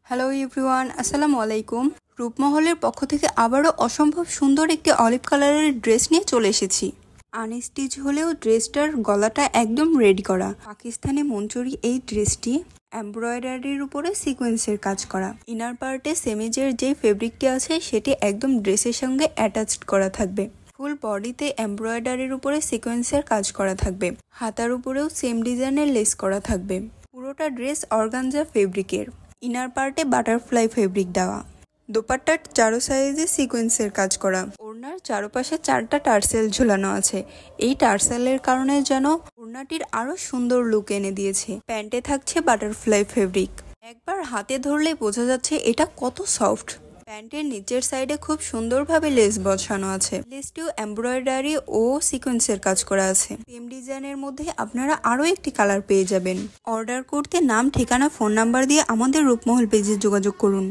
Hello everyone, আসসালামু আলাইকুম। রূপমহলের পক্ষ থেকে আবারও অসম্ভব সুন্দর একটি অলিভ কালারের ড্রেস নিয়ে চলে এসেছি। আনস্টিচ হলেও ড্রেসটার গলাটা একদম রেডি করা। পাকিস্তানি মঞ্চুরি এই ড্রেসটি এমব্রয়ডারির উপরে সিকোয়েন্সের কাজ করা। ইনার পার্টে সেমিজের যে ফেব্রিকটি আছে সেটি একদম ড্রেসের সঙ্গে অ্যাটাচড করা থাকবে। ফুল বডিতে এমব্রয়ডারির উপরে সিকোয়েন্সের কাজ করা থাকবে। হাতার উপরেও সেম ডিজাইনের লেস করা থাকবে। পুরোটা ড্রেস অর্গানজা ফেব্রিকের। ইনার পার্টে বাটারফ্লাই ফেব্রিক দেওয়া। দোপাট্টার চারো সাইজে সিকোয়েন্সের কাজ করা। ওড়নার চারপাশে 4টা টার্সেল ঝুলানো আছে। এই টার্সেলের কারণে যেন ওড়নাটির আরো সুন্দর লুক এনে দিয়েছে। প্যান্টে থাকছে বাটারফ্লাই ফেব্রিক। একবার হাতে ধরলে বোঝা যাচ্ছে এটা কত সফট। প্যান্টের নিচের সাইডে খুব সুন্দরভাবে লেস বসানো আছে। লেসটিও এমব্রয়ডারি ও সিকোয়েন্সের কাজ করা আছে। সেম ডিজাইনের মধ্যে আপনারা আরো একটি কালার পেয়ে যাবেন। অর্ডার করতে নাম, ঠিকানা, ফোন নাম্বার দিয়ে আমাদের রূপমহল পেজে যোগাযোগ করুন।